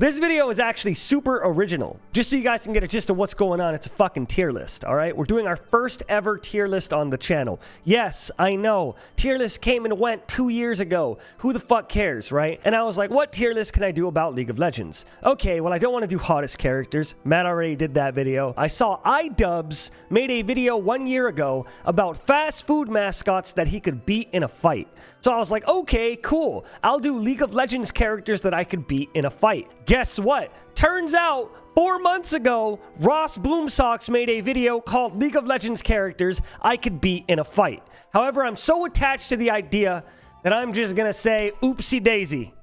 This video is actually super original. Just so you guys can get a gist of what's going on, it's a fucking tier list, all right? We're doing our first ever tier list on the channel. Yes, I know. Tier list came and went 2 years ago. Who the fuck cares, right? And I was like, what tier list can I do about League of Legends? Okay, well, I don't want to do hottest characters. Matt already did that video. I saw iDubbbz made a video 1 year ago about fast food mascots that he could beat in a fight. So I was like, okay, cool. I'll do League of Legends characters that I could beat in a fight. Guess what? Turns out 4 months ago, Ross Bloomsocks made a video called League of Legends characters I could beat in a fight. However, I'm so attached to the idea that I'm just gonna say oopsie daisy.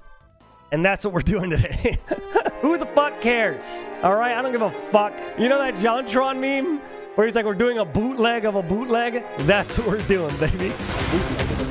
And that's what we're doing today. Who the fuck cares? All right, I don't give a fuck. You know that JonTron meme where he's like, we're doing a bootleg of a bootleg? That's what we're doing, baby.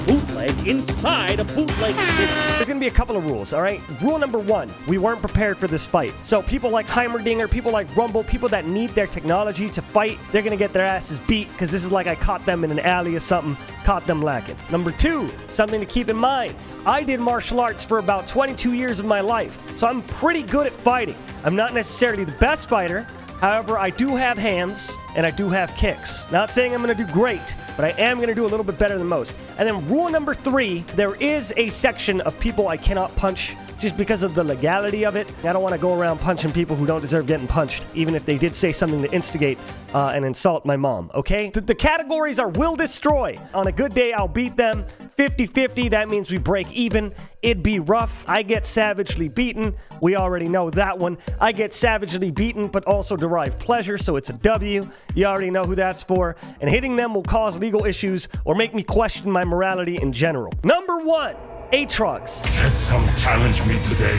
Bootleg inside a bootleg system. There's gonna be a couple of rules, all right? Rule number 1, we weren't prepared for this fight. So people like Heimerdinger, people like Rumble, people that need their technology to fight, they're gonna get their asses beat because this is like I caught them in an alley or something, caught them lacking. Number 2, something to keep in mind. I did martial arts for about 22 years of my life, so I'm pretty good at fighting. I'm not necessarily the best fighter. However, I do have hands, and I do have kicks. Not saying I'm going to do great, but I am going to do a little bit better than most. And then rule number 3, there is a section of people I cannot punch just because of the legality of it. I don't want to go around punching people who don't deserve getting punched, even if they did say something to instigate and insult my mom, okay? The categories are will destroy. On a good day, I'll beat them. 50-50, that means we break even. It'd be rough. I get savagely beaten. We already know that one. I get savagely beaten, but also derive pleasure, so it's a W. You already know who that's for. And hitting them will cause legal issues or make me question my morality in general. Number 1. Aatrox. Let some challenge me today,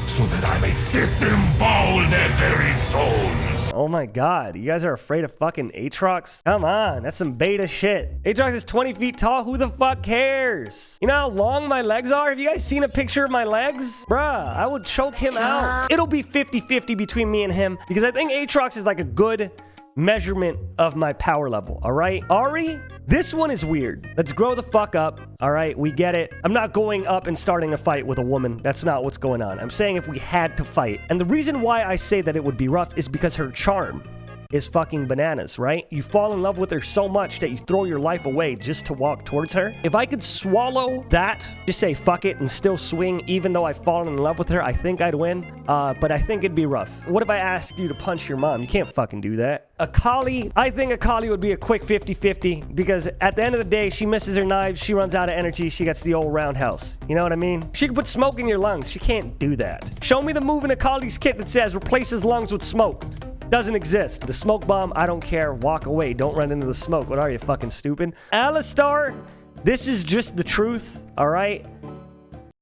so that I may disembowel their very souls. Oh my god, you guys are afraid of fucking Aatrox? Come on, that's some beta shit. Aatrox is 20 feet tall, who the fuck cares? You know how long my legs are? Have you guys seen a picture of my legs? Bruh, I would choke him out. It'll be 50-50 between me and him, because I think Aatrox is like a good measurement of my power level, all right? Ahri, this one is weird. Let's grow the fuck up, all right? We get it. I'm not going up and starting a fight with a woman. That's not what's going on. I'm saying if we had to fight. And the reason why I say that it would be rough is because her charm is fucking bananas, right? You fall in love with her so much that you throw your life away just to walk towards her. If I could swallow that, just say fuck it and still swing even though I've fallen in love with her, I think I'd win. But I think it'd be rough. What if I asked you to punch your mom? You can't fucking do that. Akali, I think Akali would be a quick 50-50 because at the end of the day, she misses her knives, she runs out of energy, she gets the old roundhouse. You know what I mean? She can put smoke in your lungs. She can't do that. Show me the move in Akali's kit that says replaces lungs with smoke. Doesn't exist. The smoke bomb, I don't care. Walk away. Don't run into the smoke. What are you, fucking stupid? Alistar, this is just the truth, all right?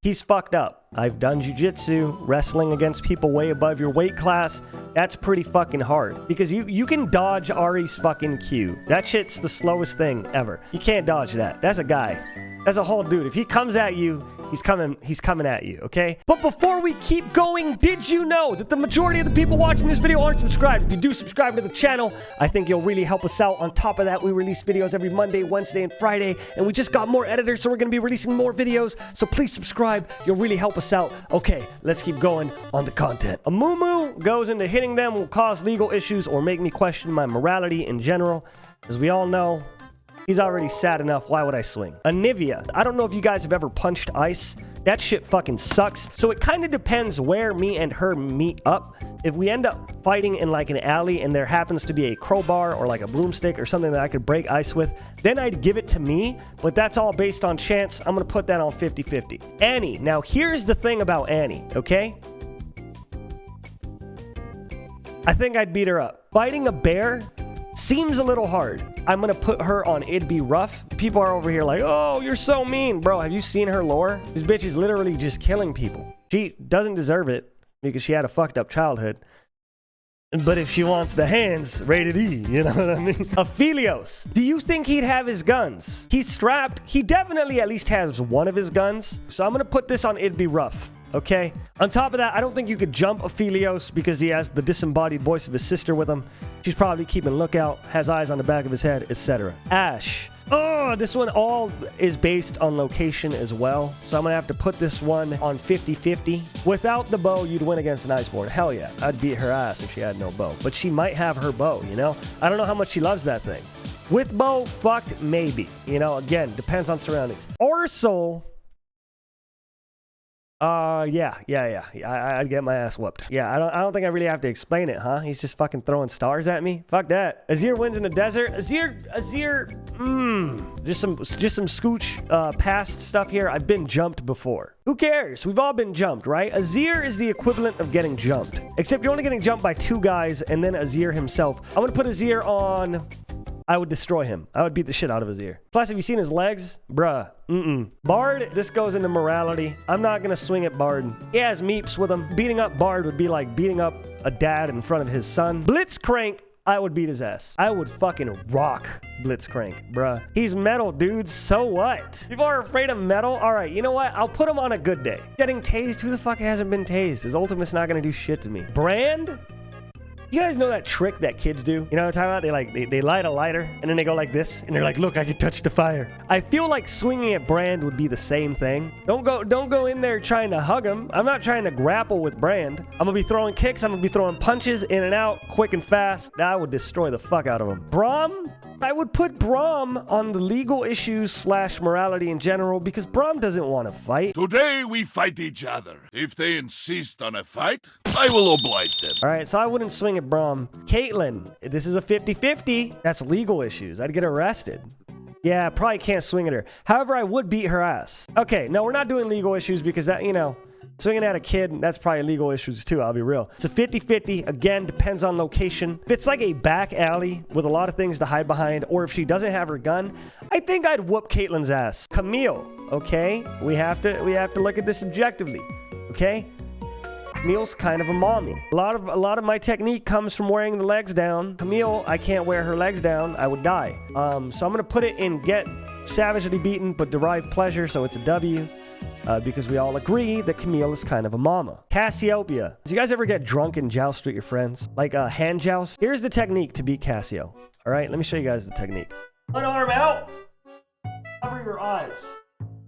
He's fucked up. I've done jiu-jitsu, wrestling against people way above your weight class. That's pretty fucking hard. Because you can dodge Ahri's fucking Q. That shit's the slowest thing ever. You can't dodge that. That's a guy. That's a whole dude. If he comes at you, he's coming at you, okay? But before we keep going, did you know that the majority of the people watching this video aren't subscribed? If you do subscribe to the channel, I think you'll really help us out. On top of that, we release videos every Monday, Wednesday, and Friday, and we just got more editors, so we're gonna be releasing more videos, so please subscribe. You'll really help us out. Okay, let's keep going on the content. Amumu goes into hitting them will cause legal issues or make me question my morality in general. As we all know, he's already sad enough. Why would I swing? Anivia. I don't know if you guys have ever punched ice. That shit fucking sucks. So it kind of depends where me and her meet up. If we end up fighting in like an alley and there happens to be a crowbar or like a broomstick or something that I could break ice with, then I'd give it to me. But that's all based on chance. I'm going to put that on 50-50. Annie. Now, here's the thing about Annie, okay? I think I'd beat her up. Fighting a bear seems a little hard. I'm gonna put her on it'd be rough. People are over here like, oh, you're so mean. Bro, have you seen her lore? This bitch is literally just killing people. She doesn't deserve it because she had a fucked up childhood. But if she wants the hands, rated E, you know what I mean? Aphelios, do you think he'd have his guns? He's strapped. He definitely at least has one of his guns. So I'm gonna put this on it'd be rough. Okay. On top of that, I don't think you could jump Aphelios because he has the disembodied voice of his sister with him. She's probably keeping lookout, has eyes on the back of his head, etc. Ashe. Oh, this one all is based on location as well. So I'm going to have to put this one on 50-50. Without the bow, you'd win against an Iceborne. Hell yeah. I'd beat her ass if she had no bow. But she might have her bow, you know? I don't know how much she loves that thing. With bow, fucked, maybe. You know, again, depends on surroundings. Orsul. Yeah. I'd get my ass whooped. Yeah, I don't think I really have to explain it, huh? He's just fucking throwing stars at me. Fuck that. Azir wins in the desert. Azir, just some scooch past stuff here. I've been jumped before. Who cares? We've all been jumped, right? Azir is the equivalent of getting jumped. Except you're only getting jumped by 2 guys and then Azir himself. I'm gonna put Azir on... I would destroy him. I would beat the shit out of his ear. Plus, have you seen his legs? Bruh. Bard, this goes into morality. I'm not gonna swing at Bard. He has meeps with him. Beating up Bard would be like beating up a dad in front of his son. Blitzcrank, I would beat his ass. I would fucking rock Blitzcrank, bruh. He's metal, dudes. So what? People are afraid of metal? All right, you know what? I'll put him on a good day. Getting tased? Who the fuck hasn't been tased? His ultimate's not gonna do shit to me. Brand? You guys know that trick that kids do? You know what I'm talking about? They light a lighter and then they go like this and they're like, look, I can touch the fire. I feel like swinging at Brand would be the same thing. Don't go in there trying to hug him. I'm not trying to grapple with Brand. I'm gonna be throwing kicks. I'm gonna be throwing punches in and out, quick and fast. That would destroy the fuck out of him. Braum? I would put Braum on the legal issues / morality in general because Braum doesn't want to fight. Today we fight each other. If they insist on a fight, I will oblige them. All right, so I wouldn't swing at Braum. Caitlyn, this is a 50-50. That's legal issues. I'd get arrested. Yeah, probably can't swing at her. However, I would beat her ass. Okay, no, we're not doing legal issues because that, you know, swinging at a kid, that's probably legal issues too, I'll be real. It's a 50-50. Again, depends on location. If it's like a back alley with a lot of things to hide behind, or if she doesn't have her gun, I think I'd whoop Caitlyn's ass. Camille, okay? We have to look at this objectively, okay? Camille's kind of a mommy. A lot of my technique comes from wearing the legs down. Camille, I can't wear her legs down. I would die. So I'm gonna put it in get savagely beaten but derive pleasure, so it's a W. Because we all agree that Camille is kind of a mama. Cassiopeia. Do you guys ever get drunk and joust with your friends? Like a hand joust? Here's the technique to beat Cassio. All right, let me show you guys the technique. One arm out. Cover your eyes.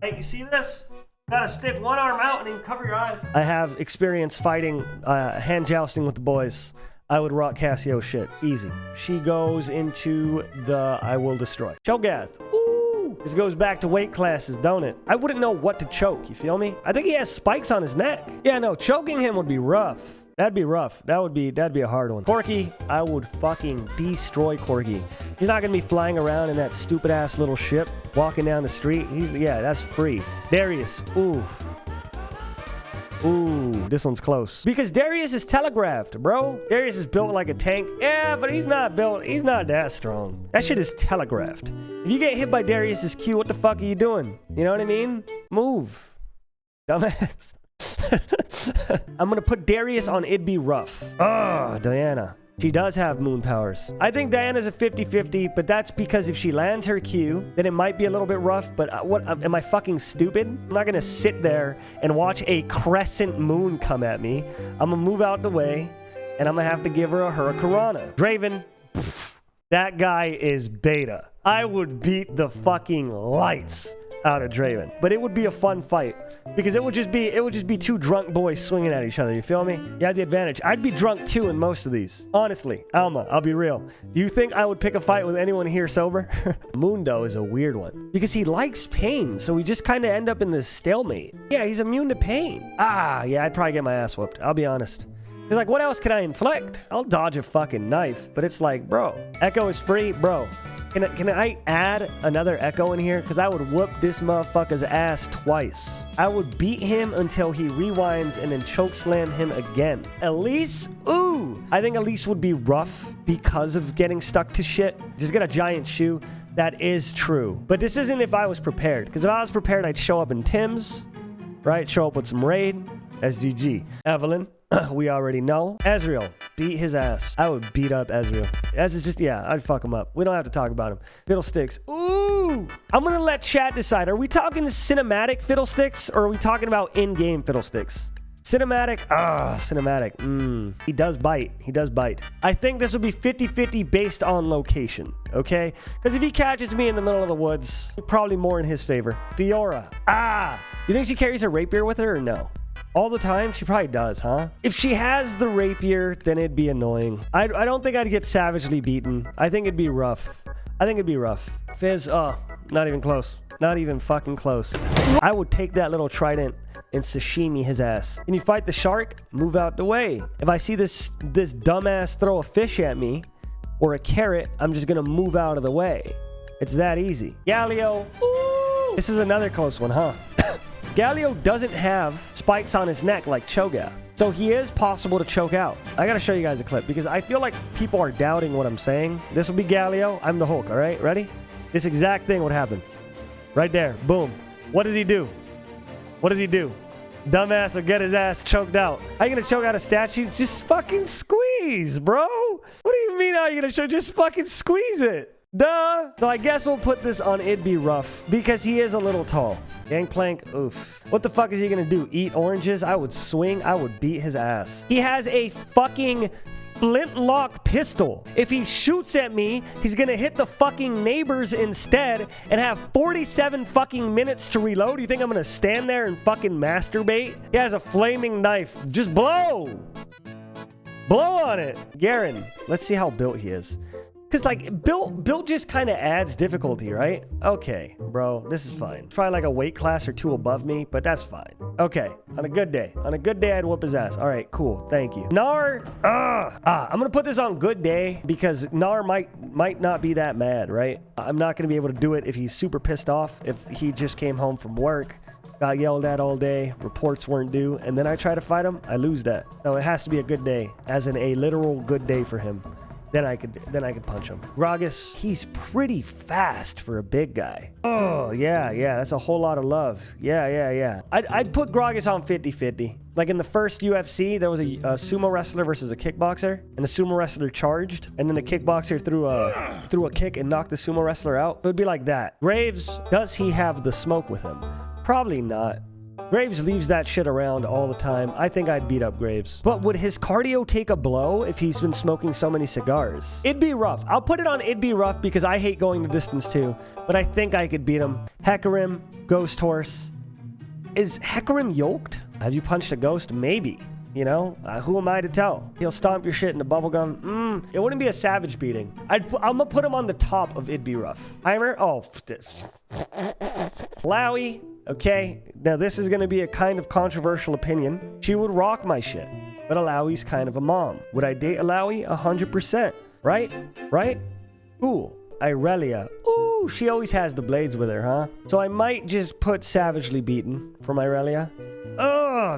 Hey, you see this? Gotta stick one arm out and then cover your eyes. I have experience fighting hand jousting with the boys. I would rock Cassio shit. Easy. She goes into the I will destroy. Cho'Gath. Ooh. This goes back to weight classes, don't it? I wouldn't know what to choke, you feel me? I think he has spikes on his neck. Yeah, no, choking him would be rough. That'd be rough. That'd be a hard one. Corki, I would fucking destroy Corki. He's not gonna be flying around in that stupid ass little ship, walking down the street. Yeah, that's free. Darius, ooh. Ooh, this one's close. Because Darius is telegraphed, bro. Darius is built like a tank. Yeah, but he's not that strong. That shit is telegraphed. If you get hit by Darius's Q, what the fuck are you doing? You know what I mean? Move. Dumbass. I'm gonna put Darius on It'd Be Rough. Oh, Diana. She does have moon powers. I think Diana's a 50-50, but that's because if she lands her Q, then it might be a little bit rough, but what, am I fucking stupid? I'm not gonna sit there and watch a crescent moon come at me. I'm gonna move out the way, and I'm gonna have to give her a Hurricanrana. Draven, pff, that guy is beta. I would beat the fucking lights out of Draven, but it would be a fun fight because it would just be two drunk boys swinging at each other. You feel me? You have the advantage. I'd be drunk too in most of these. Honestly, Alma, I'll be real. Do you think I would pick a fight with anyone here sober? Mundo is a weird one because he likes pain, so we just kind of end up in this stalemate. Yeah, he's immune to pain. Ah, yeah, I'd probably get my ass whooped. I'll be honest. He's like, what else can I inflict? I'll dodge a fucking knife, but it's like, bro, Echo is free, bro. Can I add another Echo in here? Because I would whoop this motherfucker's ass twice. I would beat him until he rewinds and then chokeslam him again. Elise? Ooh! I think Elise would be rough because of getting stuck to shit. Just get a giant shoe. That is true. But this isn't if I was prepared. Because if I was prepared, I'd show up in Tim's. Right? Show up with some raid. SGG. Evelyn. We already know. Ezreal, beat his ass. I would beat up Ezreal. Ez is just, yeah, I'd fuck him up. We don't have to talk about him. Fiddlesticks. Ooh! I'm gonna let chat decide. Are we talking cinematic Fiddlesticks or are we talking about in-game Fiddlesticks? Cinematic. Cinematic. He does bite. He does bite. I think this will be 50-50 based on location, okay? Because if he catches me in the middle of the woods, probably more in his favor. Fiora. You think she carries her rapier with her or no? All the time? She probably does, huh? If she has the rapier, then it'd be annoying. I don't think I'd get savagely beaten. I think it'd be rough. Fizz, not even close. Not even fucking close. I would take that little trident and sashimi his ass. Can you fight the shark? Move out the way. If I see this dumbass throw a fish at me or a carrot, I'm just gonna move out of the way. It's that easy. Galio. Ooh. This is another close one, huh? Galio doesn't have spikes on his neck like Cho'Gath, so he is possible to choke out. I gotta show you guys a clip because I feel like people are doubting what I'm saying. This will be Galio. I'm the Hulk, all right? Ready? This exact thing would happen. Right there. Boom. What does he do? What does he do? Dumbass will get his ass choked out. How you gonna choke out a statue? Just fucking squeeze, bro. What do you mean how you gonna choke? Just fucking squeeze it. Duh. So I guess we'll put this on It'd Be Rough because he is a little tall. Gangplank, oof. What the fuck is he gonna do? Eat oranges? I would swing. I would beat his ass. He has a fucking flintlock pistol. If he shoots at me, he's gonna hit the fucking neighbors instead and have 47 fucking minutes to reload. You think I'm gonna stand there and fucking masturbate? He has a flaming knife. Just blow! Blow on it! Garen, let's see how built he is. Because, like, built just kind of adds difficulty, right? Okay, bro, this is fine. Probably like a weight class or two above me, but that's fine. Okay, on a good day. On a good day, I'd whoop his ass. All right, cool, thank you. Gnar, I'm going to put this on good day because Gnar might not be that mad, right? I'm not going to be able to do it if he's super pissed off, if he just came home from work, got yelled at all day, reports weren't due, and then I try to fight him, I lose that. So it has to be a good day, as in a literal good day for him. Then I could punch him. Gragas, he's pretty fast for a big guy. Oh, yeah, that's a whole lot of love. Yeah. I'd put Gragas on 50-50. Like in the first UFC, there was a sumo wrestler versus a kickboxer, and the sumo wrestler charged, and then the kickboxer threw a kick and knocked the sumo wrestler out. It would be like that. Graves, does he have the smoke with him? Probably not. Graves leaves that shit around all the time. I think I'd beat up Graves. But would his cardio take a blow if he's been smoking so many cigars? It'd be rough. I'll put it on It'd Be Rough because I hate going the distance too. But I think I could beat him. Hecarim, Ghost Horse. Is Hecarim yoked? Have you punched a ghost? Maybe. You know, who am I to tell? He'll stomp your shit into bubblegum. It wouldn't be a savage beating. I'm gonna put him on the top of It'd Be Rough. Heimer? Oh, Lowy. Okay, now this is going to be a kind of controversial opinion. She would rock my shit, but Alawi's kind of a mom. Would I date Alawi? 100%. Right? Ooh, Irelia. Ooh, she always has the blades with her, huh? So I might just put savagely beaten from Irelia.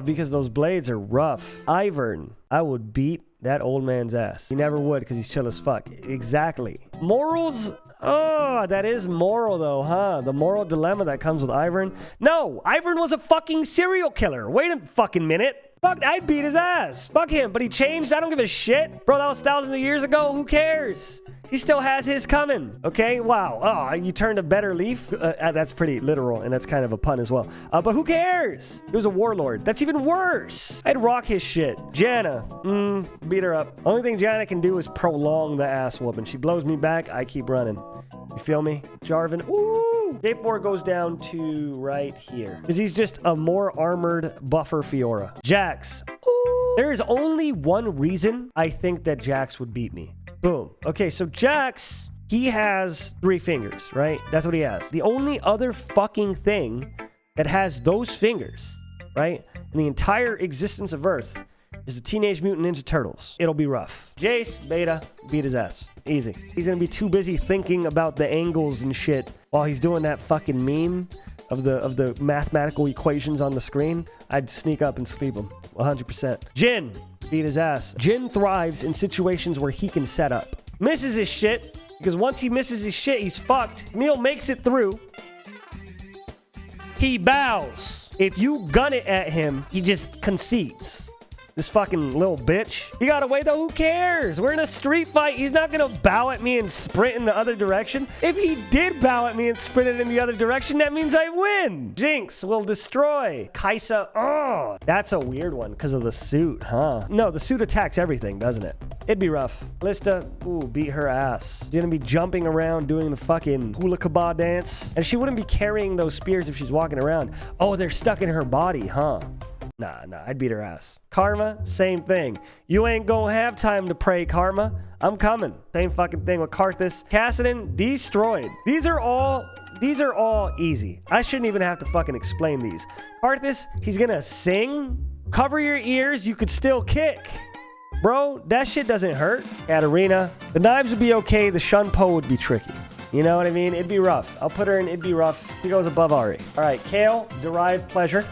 Because those blades are rough. Ivern, I would beat that old man's ass. He never would because he's chill as fuck. Exactly. Morals? Oh, that is moral though, huh? The moral dilemma that comes with Ivern. No, Ivern was a fucking serial killer. Wait a fucking minute. Fuck, I'd beat his ass. Fuck him, but he changed. I don't give a shit. Bro, that was thousands of years ago. Who cares? He still has his coming. Okay, wow. Oh, you turned a better leaf? That's pretty literal, and that's kind of a pun as well. But who cares? He was a warlord. That's even worse. I'd rock his shit. Janna. Beat her up. Only thing Janna can do is prolong the ass whooping. She blows me back. I keep running. You feel me? Jarvan. Ooh. J4 goes down to right here. Because he's just a more armored buffer Fiora. Jax. Ooh. There is only one reason I think that Jax would beat me. Boom. Okay, so Jax, he has 3 fingers, right? That's what he has. The only other fucking thing that has those fingers, right, in the entire existence of Earth is the Teenage Mutant Ninja Turtles. It'll be rough. Jace, Beta, beat his ass. Easy. He's gonna be too busy thinking about the angles and shit while he's doing that fucking meme of the mathematical equations on the screen. I'd sneak up and sleep him. 100%. Jhin, beat his ass. Jhin thrives in situations where he can set up. Misses his shit, because once he misses his shit, he's fucked. Camille makes it through. He bows. If you gun it at him, he just concedes. This fucking little bitch. He got away though. Who cares? We're in a street fight. He's not gonna bow at me and sprint in the other direction. If he did bow at me and sprinted in the other direction, that means I win. Jinx will destroy. Kaisa, oh, that's a weird one because of the suit, huh? No, the suit attacks everything, doesn't it? It'd be rough. Lista, ooh, beat her ass. She's gonna be jumping around doing the fucking hula kaba dance. And she wouldn't be carrying those spears if she's walking around. Oh, they're stuck in her body, huh? Nah, I'd beat her ass. Karma, same thing. You ain't gonna have time to pray, Karma. I'm coming. Same fucking thing with Karthus. Kassadin, destroyed. These are all easy. I shouldn't even have to fucking explain these. Karthus, he's gonna sing. Cover your ears, you could still kick. Bro, that shit doesn't hurt. Katarina, the knives would be okay. The Shunpo would be tricky. You know what I mean? It'd be rough. I'll put her in, it'd be rough. She goes above Ari. All right, Kale, derive pleasure.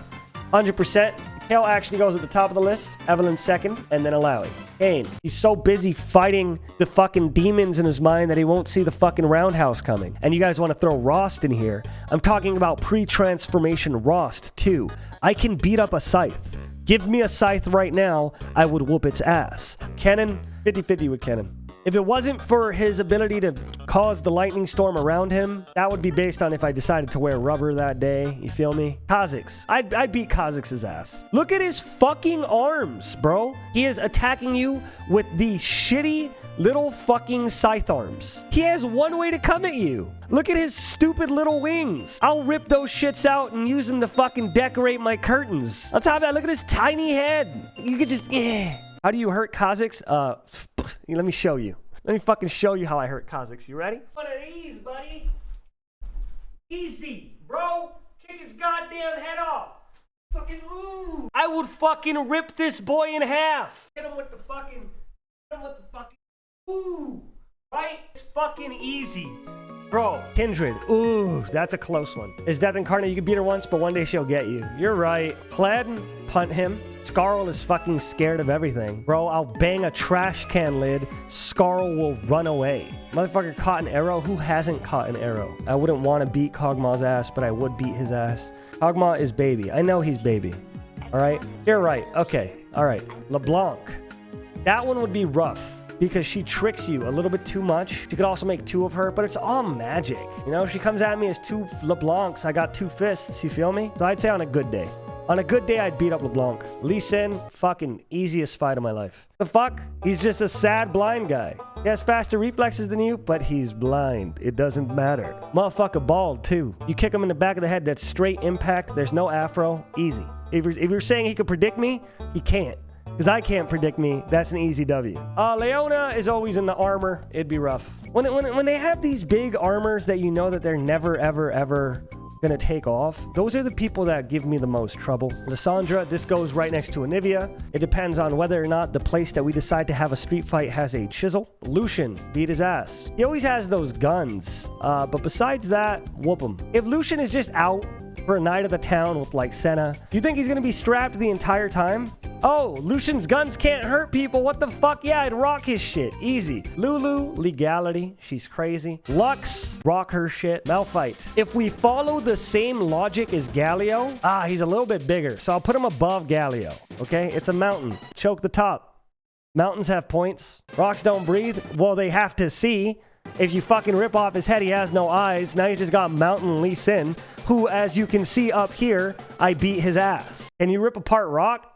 100%. Kale actually goes at the top of the list. Evelyn second, and then Alawi. Kane, he's so busy fighting the fucking demons in his mind that he won't see the fucking roundhouse coming. And you guys want to throw Rost in here. I'm talking about pre-transformation Rost too. I can beat up a scythe. Give me a scythe right now, I would whoop its ass. Kennen, 50-50 with Kennen. If it wasn't for his ability to cause the lightning storm around him, that would be based on if I decided to wear rubber that day. You feel me? Kha'Zix. I'd beat Kha'Zix's ass. Look at his fucking arms, bro. He is attacking you with these shitty little fucking scythe arms. He has one way to come at you. Look at his stupid little wings. I'll rip those shits out and use them to fucking decorate my curtains. On top of that, look at his tiny head. You could just, How do you hurt Kha'Zix? Let me show you. Let me fucking show you how I hurt Kha'Zix. You ready? One of these, buddy. Easy, bro. Kick his goddamn head off. Fucking ooh. I would fucking rip this boy in half. Hit him with the fucking, ooh. Right? It's fucking easy. Bro, Kindred. Ooh, that's a close one. Is Death Incarnate? You can beat her once, but one day she'll get you. You're right. Kled, punt him. Skarl is fucking scared of everything. Bro, I'll bang a trash can lid. Skarl will run away. Motherfucker caught an arrow. Who hasn't caught an arrow? I wouldn't want to beat Kog'Maw's ass, but I would beat his ass. Kog'Maw is baby. I know he's baby. All right? You're right. Okay. All right. LeBlanc. That one would be rough, because she tricks you a little bit too much. She could also make two of her, but it's all magic. You know, she comes at me as two LeBlancs. I got two fists, you feel me? So I'd say on a good day. On a good day, I'd beat up LeBlanc. Lee Sin, fucking easiest fight of my life. The fuck? He's just a sad blind guy. He has faster reflexes than you, but he's blind. It doesn't matter. Motherfucker bald, too. You kick him in the back of the head, that's straight impact. There's no afro. Easy. If you're saying he could predict me, he can't. Because I can't predict me. That's an easy W. Leona is always in the armor. It'd be rough. When they have these big armors that you know that they're never, ever, ever gonna take off, those are the people that give me the most trouble. Lissandra, this goes right next to Anivia. It depends on whether or not the place that we decide to have a street fight has a chisel. Lucian, beat his ass. He always has those guns. But besides that, whoop him. If Lucian is just out for a night of the town with like Senna, you think he's gonna be strapped the entire time? Oh, Lucian's guns can't hurt people. What the fuck? Yeah, I'd rock his shit. Easy. Lulu, legality. She's crazy. Lux, rock her shit. Malphite. If we follow the same logic as Galio, he's a little bit bigger. So I'll put him above Galio. Okay? It's a mountain. Choke the top. Mountains have points. Rocks don't breathe. Well, they have to see. If you fucking rip off his head, he has no eyes. Now you just got Mountain Lee Sin, who, as you can see up here, I beat his ass. Can you rip apart rock?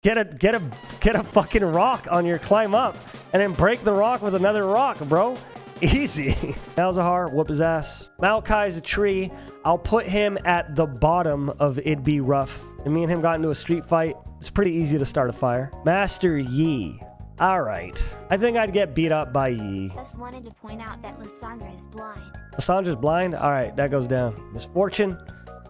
Get a fucking rock on your climb up, and then break the rock with another rock, bro. Easy. Malzahar, whoop his ass. Maokai's a tree. I'll put him at the bottom of It'd Be Rough. And me and him got into a street fight. It's pretty easy to start a fire. Master Yi. All right. I think I'd get beat up by Yi. Just wanted to point out that Lissandra is blind. Lissandra's blind? All right, that goes down. Misfortune.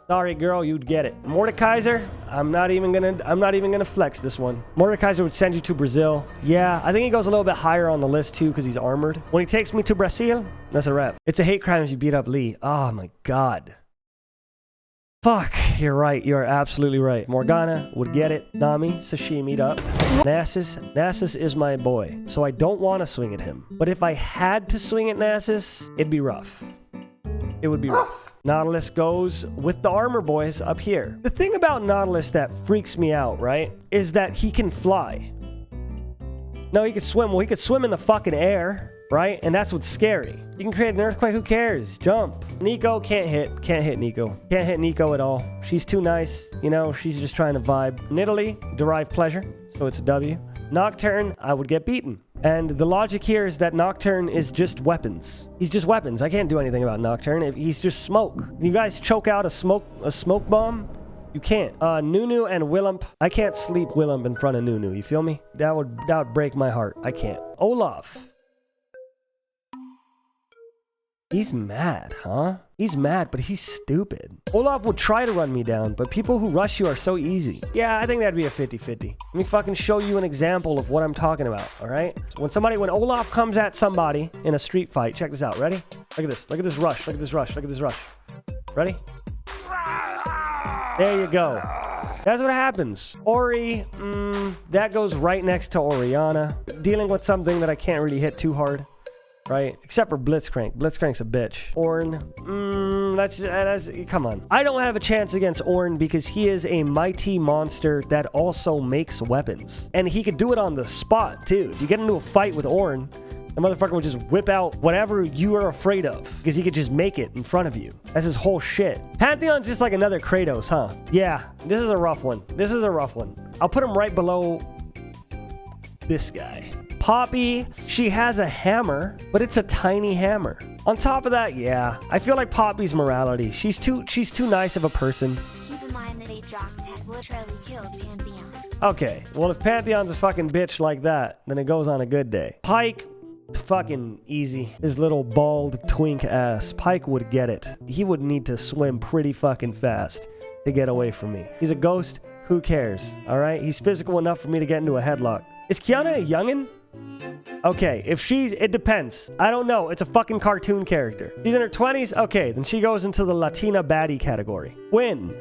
Sorry, girl, you'd get it. Mordekaiser, I'm not even gonna flex this one. Mordekaiser would send you to Brazil. Yeah, I think he goes a little bit higher on the list too because he's armored. When he takes me to Brazil, that's a wrap. It's a hate crime if you beat up Lee. Oh my god. Fuck, you're right. You're absolutely right. Morgana would get it. Nami, sashimi'd up. Nasus is my boy, so I don't want to swing at him. But if I had to swing at Nasus, it'd be rough. It would be rough. Nautilus goes with the armor boys up here. The thing about Nautilus that freaks me out, right, is that he can fly. No, he could swim. Well, he could swim in the fucking air, right? And that's what's scary. You can create an earthquake. Who cares? Jump. Nico can't hit. Can't hit Nico. Can't hit Nico at all. She's too nice. You know, she's just trying to vibe. Nidalee, derive pleasure. So it's a W. Nocturne, I would get beaten. And the logic here is that Nocturne is just weapons. He's just weapons. I can't do anything about Nocturne. If he's just smoke. You guys choke out a smoke bomb? You can't. Nunu and Willump. I can't sleep Willump in front of Nunu. You feel me? That would break my heart. I can't. Olaf. He's mad, huh? He's mad, but he's stupid. Olaf will try to run me down, but people who rush you are so easy. Yeah, I think that'd be a 50-50. Let me fucking show you an example of what I'm talking about, all right? When Olaf comes at somebody in a street fight, check this out. Ready? Look at this. Look at this rush. Look at this rush. Look at this rush. Ready? There you go. That's what happens. Ori, that goes right next to Oriana. Dealing with something that I can't really hit too hard. Right? Except for Blitzcrank. Blitzcrank's a bitch. Ornn. That's come on. I don't have a chance against Ornn because he is a mighty monster that also makes weapons. And he could do it on the spot, too. If you get into a fight with Ornn, the motherfucker would just whip out whatever you are afraid of because he could just make it in front of you. That's his whole shit. Pantheon's just like another Kratos, huh? Yeah, this is a rough one. This is a rough one. I'll put him right below this guy. Poppy, she has a hammer, but it's a tiny hammer. On top of that, yeah, I feel like Poppy's morality. She's too nice of a person. Keep in mind that Aatrox has literally killed Pantheon. Okay, well if Pantheon's a fucking bitch like that, then it goes on a good day. Pyke, it's fucking easy. His little bald twink ass. Pyke would get it. He would need to swim pretty fucking fast to get away from me. He's a ghost. Who cares? All right, he's physical enough for me to get into a headlock. Is Qiyana a youngin'? Okay, it depends. I don't know. It's a fucking cartoon character. She's in her 20s? Okay, then she goes into the Latina baddie category. Win.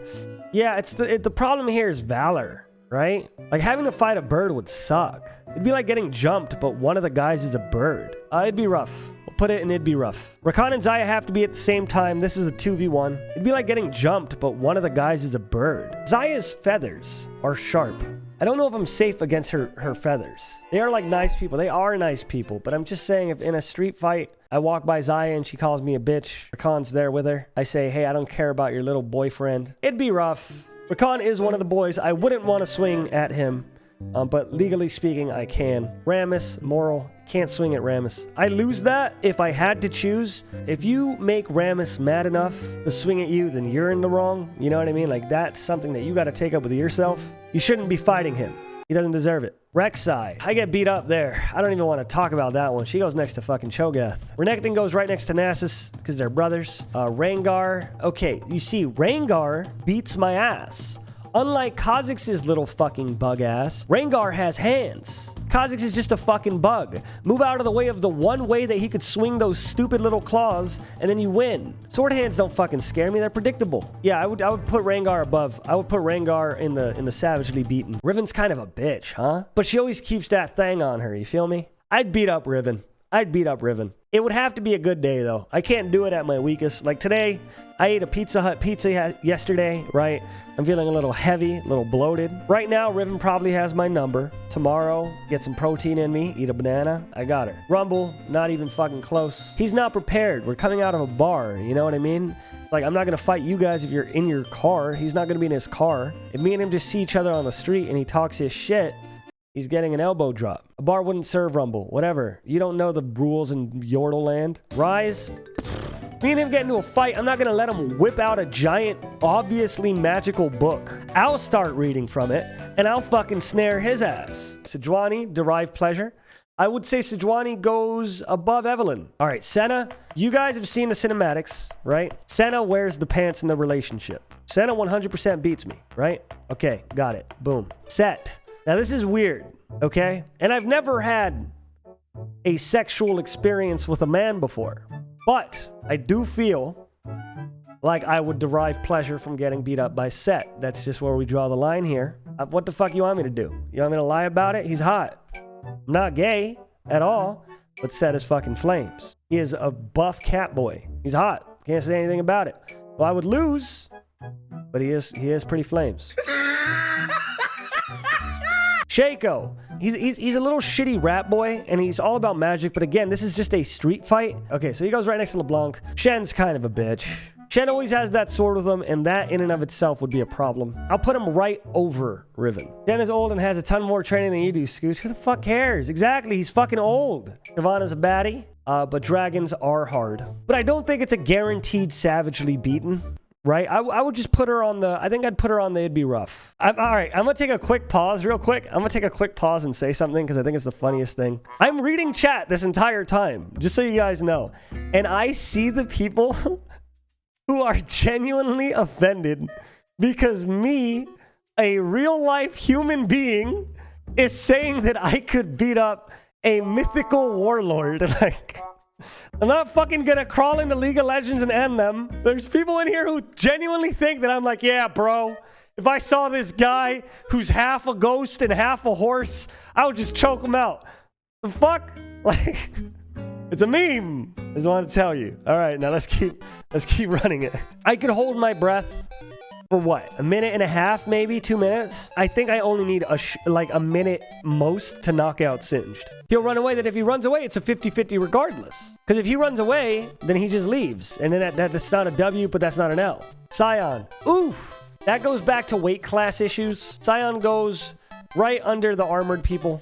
Yeah, the problem here is valor, right? Like having to fight a bird would suck. It'd be like getting jumped, but one of the guys is a bird. It'd be rough. We'll put it in it'd be rough. Rakan and Xayah have to be at the same time. This is a 2v1. It'd be like getting jumped, but one of the guys is a bird. Xayah's feathers are sharp. I don't know if I'm safe against her feathers. They are like nice people. They are nice people. But I'm just saying if in a street fight, I walk by Xayah and she calls me a bitch, Rakan's there with her. I say, hey, I don't care about your little boyfriend. It'd be rough. Rakan is one of the boys. I wouldn't want to swing at him. But legally speaking, I can. Rammus, Moral, can't swing at Rammus. I lose that if I had to choose. If you make Rammus mad enough to swing at you, then you're in the wrong. You know what I mean? Like, that's something that you got to take up with yourself. You shouldn't be fighting him. He doesn't deserve it. Rek'Sai. I get beat up there. I don't even want to talk about that one. She goes next to fucking Cho'Gath. Renekton goes right next to Nasus because they're brothers. Rengar. Okay, you see, Rengar beats my ass. Unlike Kha'Zix's little fucking bug ass, Rengar has hands. Kha'Zix is just a fucking bug. Move out of the way of the one way that he could swing those stupid little claws, and then you win. Sword hands don't fucking scare me. They're predictable. Yeah, I would put Rengar above. I would put Rengar in the savagely beaten. Riven's kind of a bitch, huh? But she always keeps that thing on her. You feel me? I'd beat up Riven. It would have to be a good day, though. I can't do it at my weakest. Like today, I ate a Pizza Hut pizza yesterday, right? I'm feeling a little heavy, a little bloated. Right now, Riven probably has my number. Tomorrow, get some protein in me, eat a banana. I got her. Rumble, not even fucking close. He's not prepared. We're coming out of a bar, you know what I mean? It's like, I'm not going to fight you guys if you're in your car. He's not going to be in his car. If me and him just see each other on the street and he talks his shit, he's getting an elbow drop. A bar wouldn't serve Rumble. Whatever. You don't know the rules in Yordle land. Rise. Me and him get into a fight. I'm not going to let him whip out a giant, obviously magical book. I'll start reading from it, and I'll fucking snare his ass. Sejuani, derive pleasure. I would say Sejuani goes above Evelynn. All right, Senna. You guys have seen the cinematics, right? Senna wears the pants in the relationship. Senna 100% beats me, right? Okay, got it. Boom. Set. Now, this is weird, okay? And I've never had a sexual experience with a man before. But I do feel like I would derive pleasure from getting beat up by Set. That's just where we draw the line here. What the fuck you want me to do? You want me to lie about it? He's hot. I'm not gay at all, but Set is fucking flames. He is a buff cat boy. He's hot. Can't say anything about it. Well, I would lose, but he is pretty flames. Shaco. He's a little shitty rat boy, and he's all about magic, but again, this is just a street fight. Okay, so he goes right next to LeBlanc. Shen's kind of a bitch. Shen always has that sword with him, and that in and of itself would be a problem. I'll put him right over Riven. Shen is old and has a ton more training than you do, Scooch. Who the fuck cares? Exactly, he's fucking old. Shyvana's a baddie, but dragons are hard. But I don't think it's a guaranteed savagely beaten. Right? I would just put her on the... I think I'd put her on the It'd Be Rough. All right, I'm going to take a quick pause real quick. I'm going to take a quick pause and say something because I think it's the funniest thing. I'm reading chat this entire time, just so you guys know. And I see the people who are genuinely offended because me, a real-life human being, is saying that I could beat up a mythical warlord. Like... I'm not fucking gonna crawl into League of Legends and end them. There's people in here who genuinely think that I'm like, yeah, bro, if I saw this guy who's half a ghost and half a horse, I would just choke him out. The fuck? Like, it's a meme. I just want to tell you. All right, now let's keep running it. I could hold my breath for what? A minute and a half, maybe 2 minutes? I think I only need like a minute most to knock out Singed. He'll run away. That if he runs away, it's a 50-50 regardless. Because if he runs away, then he just leaves. And then that's not a W, but that's not an L. Sion. Oof. That goes back to weight class issues. Sion goes right under the armored people.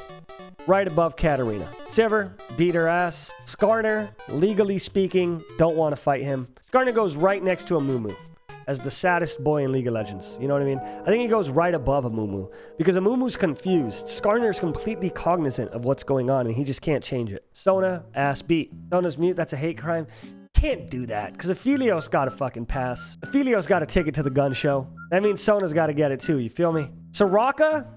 Right above Katarina. Sivir, beat her ass. Skarner, legally speaking, don't want to fight him. Skarner goes right next to Amumu as the saddest boy in League of Legends. You know what I mean? I think he goes right above Amumu because Amumu's confused. Skarner's completely cognizant of what's going on and he just can't change it. Sona, ass beat. Sona's mute, that's a hate crime. Can't do that because Aphelios got a fucking pass. Aphelios got a ticket to the gun show. That means Sona's got to get it too, you feel me? Soraka,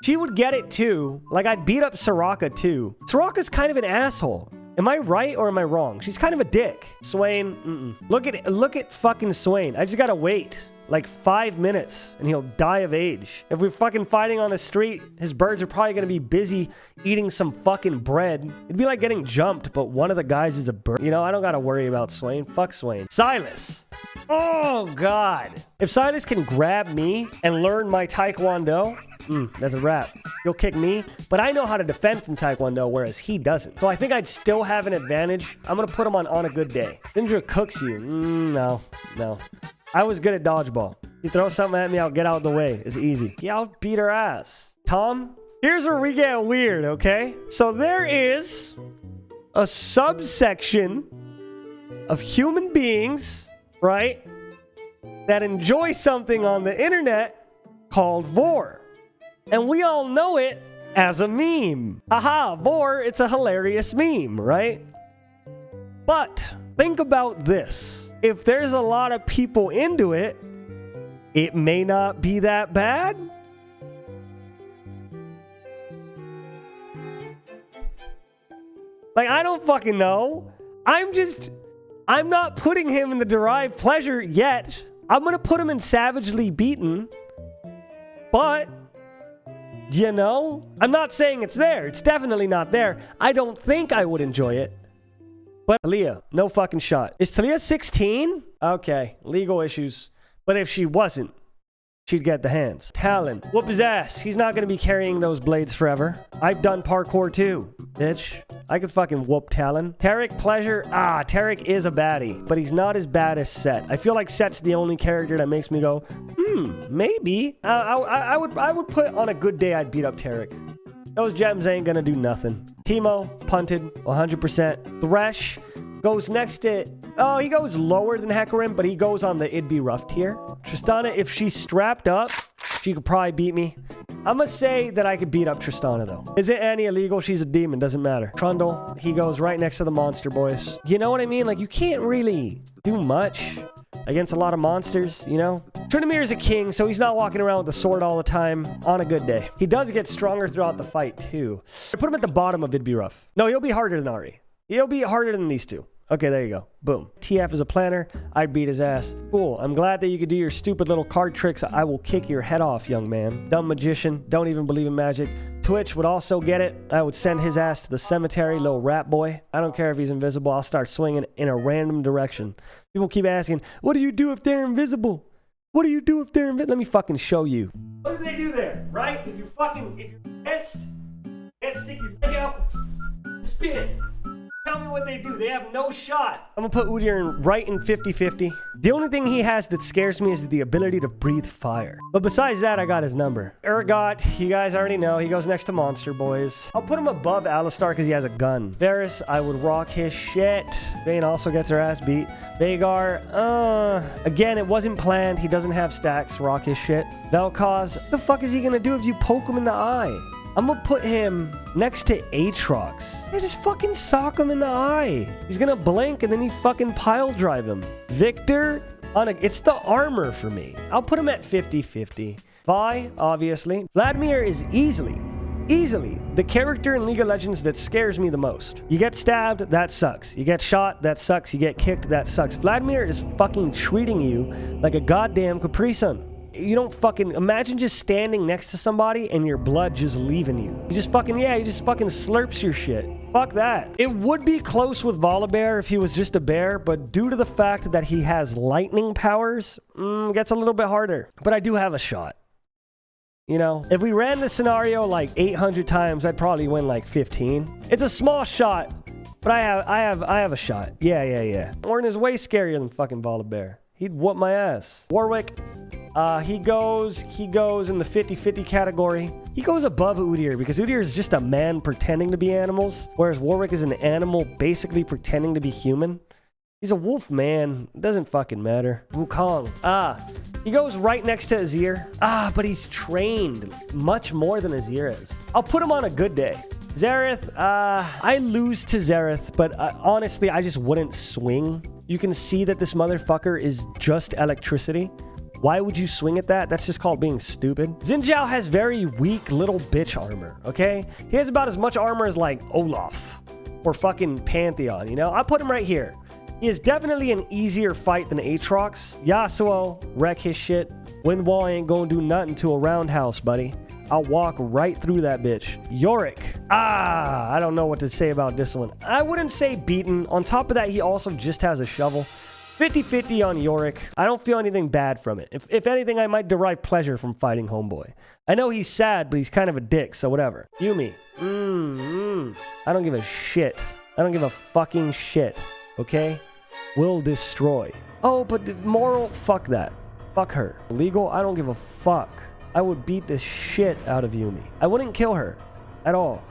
she would get it too. Like, I'd beat up Soraka too. Soraka's kind of an asshole. Am I right or am I wrong? She's kind of a dick. Swain, Look at fucking Swain. I just gotta wait like 5 minutes and he'll die of age. If we're fucking fighting on the street, his birds are probably gonna be busy eating some fucking bread. It'd be like getting jumped, but one of the guys is a bird. You know, I don't gotta worry about Swain. Fuck Swain. Silas. Oh, God. If Silas can grab me and learn my Taekwondo, that's a wrap. He'll kick me, but I know how to defend from Taekwondo, whereas he doesn't. So I think I'd still have an advantage. I'm going to put him on a good day. Syndra cooks you. No. I was good at dodgeball. You throw something at me, I'll get out of the way. It's easy. Yeah, I'll beat her ass. Tom, here's where we get weird, okay? So there is a subsection of human beings, right, that enjoy something on the internet called Vor. And we all know it as a meme. Haha, Vor, it's a hilarious meme, right? But think about this. If there's a lot of people into it, it may not be that bad. Like, I don't fucking know. I'm not putting him in the derived pleasure yet. I'm going to put him in savagely beaten. But... you know, I'm not saying it's there. It's definitely not there. I don't think I would enjoy it. But Talia, no fucking shot. Is Talia 16? Okay, legal issues. But if she wasn't, she'd get the hands. Talon, whoop his ass. He's not going to be carrying those blades forever. I've done parkour too, bitch. I could fucking whoop Talon. Taric, pleasure. Taric is a baddie, but he's not as bad as Set. I feel like Set's the only character that makes me go, maybe. I would put on a good day I'd beat up Taric. Those gems ain't gonna do nothing. Teemo, punted, 100%. Thresh goes next to... oh, he goes lower than Hecarim, but he goes on the It'd Be Rough tier. Tristana, if she's strapped up, she could probably beat me. I'm gonna say that I could beat up Tristana, though. Is it Annie illegal? She's a demon, doesn't matter. Trundle, he goes right next to the monster boys. You know what I mean? Like, you can't really do much against a lot of monsters, you know? Tryndamere is a king, so he's not walking around with a sword all the time on a good day. He does get stronger throughout the fight, too. I put him at the bottom of It'd Be Rough. No, he'll be harder than Ahri. He'll be harder than these two. Okay, there you go. Boom. TF is a planner. I'd beat his ass. Cool. I'm glad that you could do your stupid little card tricks. I will kick your head off, young man. Dumb magician. Don't even believe in magic. Twitch would also get it. I would send his ass to the cemetery, little rat boy. I don't care if he's invisible. I'll start swinging in a random direction. People keep asking, what do you do if they're invisible? What do you do if they're invisible? Let me fucking show you. What do they do there, right? If you're tensed, can't stick your leg out, spin it. Tell me what they do. They have no shot. I'm gonna put Udyr right in 50-50. The only thing he has that scares me is the ability to breathe fire. But besides that, I got his number. Urgot, you guys already know. He goes next to Monster Boys. I'll put him above Alistar because he has a gun. Varus, I would rock his shit. Vayne also gets her ass beat. Vhagar, again, it wasn't planned. He doesn't have stacks. Rock his shit. Vel'Koz, what the fuck is he gonna do if you poke him in the eye? I'm gonna put him next to Aatrox. They just fucking sock him in the eye. He's gonna blink and then you fucking pile drive him. Viktor, it's the armor for me. I'll put him at 50-50. Vi, obviously. Vladimir is easily the character in League of Legends that scares me the most. You get stabbed, that sucks. You get shot, that sucks. You get kicked, that sucks. Vladimir is fucking treating you like a goddamn Capri Sun. You don't fucking imagine just standing next to somebody and your blood just leaving you. You just fucking slurps your shit. Fuck that. It would be close with Volibear if he was just a bear, but due to the fact that he has lightning powers, gets a little bit harder. But I do have a shot. You know, if we ran the scenario like 800 times, I'd probably win like 15. It's a small shot, but I have a shot. Yeah. Ornn is way scarier than fucking Volibear. He'd whoop my ass. Warwick, he goes in the 50-50 category. He goes above Udyr because Udyr is just a man pretending to be animals, whereas Warwick is an animal basically pretending to be human. He's a wolf man. It doesn't fucking matter. Wukong. He goes right next to Azir. But he's trained much more than Azir is. I'll put him on a good day. Xerath, I lose to Xerath, but honestly, I just wouldn't swing. You can see that this motherfucker is just electricity. Why would you swing at that? That's just called being stupid. Xin Zhao has very weak little bitch armor, okay? He has about as much armor as like Olaf or fucking Pantheon, you know? I put him right here. He is definitely an easier fight than Aatrox. Yasuo, wreck his shit. Wind Wall ain't gonna do nothing to a roundhouse, buddy. I'll walk right through that bitch. Yorick. I don't know what to say about this one. I wouldn't say beaten. On top of that, he also just has a shovel. 50-50 on Yorick. I don't feel anything bad from it. If anything, I might derive pleasure from fighting Homeboy. I know he's sad, but he's kind of a dick, so whatever. Yuumi. I don't give a shit. I don't give a fucking shit. Okay? Will destroy. Oh, but moral? Fuck that. Fuck her. Legal? I don't give a fuck. I would beat the shit out of Yuumi. I wouldn't kill her at all.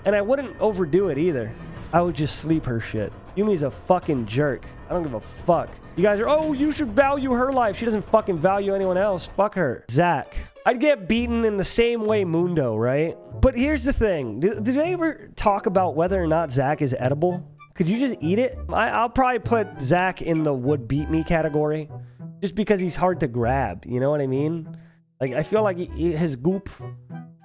And I wouldn't overdo it either. I would just sleep her shit. Yumi's a fucking jerk. I don't give a fuck. You guys are, oh, you should value her life. She doesn't fucking value anyone else. Fuck her. Zac. I'd get beaten in the same way Mundo, right? But here's the thing. Did they ever talk about whether or not Zac is edible? Could you just eat it? I'll probably put Zac in the would beat me category. Just because he's hard to grab. You know what I mean? Like, I feel like his goop,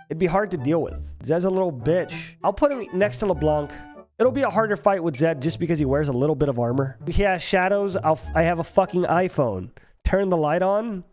it'd be hard to deal with. Zed's a little bitch. I'll put him next to LeBlanc. It'll be a harder fight with Zed just because he wears a little bit of armor. He has shadows. I have a fucking iPhone. Turn the light on.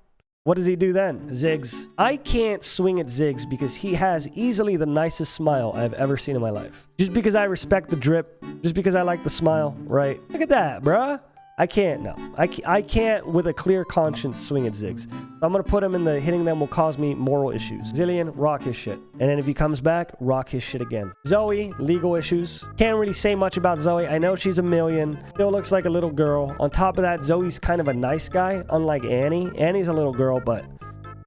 What does he do then? Ziggs. I can't swing at Ziggs because he has easily the nicest smile I've ever seen in my life. Just because I respect the drip. Just because I like the smile, right? Look at that, bruh. I can't, no. I can't with a clear conscience swing at Ziggs. I'm going to put him in the hitting them will cause me moral issues. Zilean, rock his shit. And then if he comes back, rock his shit again. Zoe, legal issues. Can't really say much about Zoe. I know she's a million. Still looks like a little girl. On top of that, Zoe's kind of a nice guy, unlike Annie. Annie's a little girl, but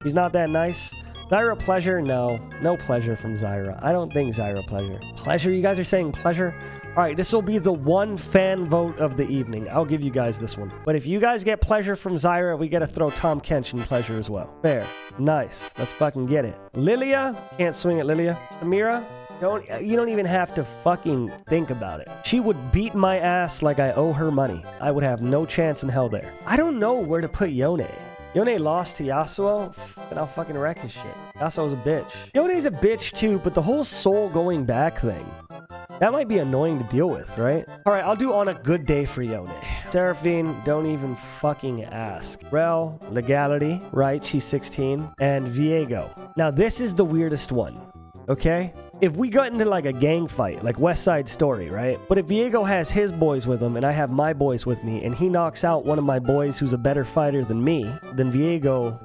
she's not that nice. Zyra pleasure? No. No pleasure from Zyra. I don't think Zyra pleasure. Pleasure? You guys are saying pleasure? All right, this will be the one fan vote of the evening. I'll give you guys this one. But if you guys get pleasure from Zyra, we got to throw Tahm Kench in pleasure as well. Fair. Nice. Let's fucking get it. Lilia? Can't swing at Lilia. Samira? You don't even have to fucking think about it. She would beat my ass like I owe her money. I would have no chance in hell there. I don't know where to put Yone. Yone lost to Yasuo, and I'll fucking wreck his shit. Yasuo's a bitch. Yone's a bitch too, but the whole soul going back thing, that might be annoying to deal with, right? All right, I'll do on a good day for Yone. Seraphine, don't even fucking ask. Rel, legality, right? She's 16. And Viego. Now, this is the weirdest one. okay? If we got into like a gang fight, like West Side Story, right? But if Viego has his boys with him and I have my boys with me and he knocks out one of my boys who's a better fighter than me, then Viego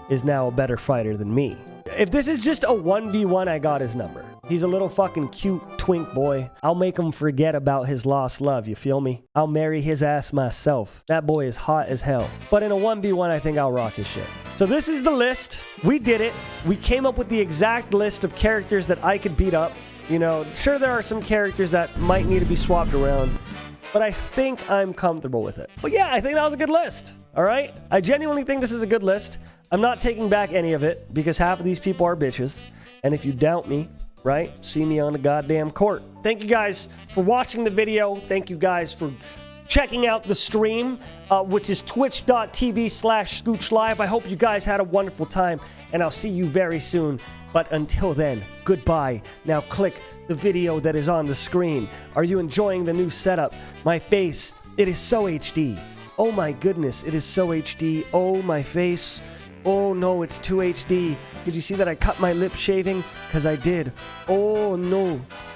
is now a better fighter than me. If this is just a 1v1, I got his number. He's a little fucking cute twink boy. I'll make him forget about his lost love, you feel me? I'll marry his ass myself. That boy is hot as hell. But in a 1v1, I think I'll rock his shit. So this is the list. We did it. We came up with the exact list of characters that I could beat up. You know, sure there are some characters that might need to be swapped around, but I think I'm comfortable with it. But yeah, I think that was a good list. All right? I genuinely think this is a good list. I'm not taking back any of it because half of these people are bitches. And if you doubt me, right, see me on the goddamn court. Thank you guys for watching the video. Thank you guys for checking out the stream, which is twitch.tv/ScoochLive. I hope you guys had a wonderful time, and I'll see you very soon. But until then, goodbye. Now click the video that is on the screen. Are you enjoying the new setup? My face, it is so HD. Oh my goodness, it is so HD. Oh, my face. Oh no, it's too HD. Did you see that I cut my lip shaving? Because I did. Oh no.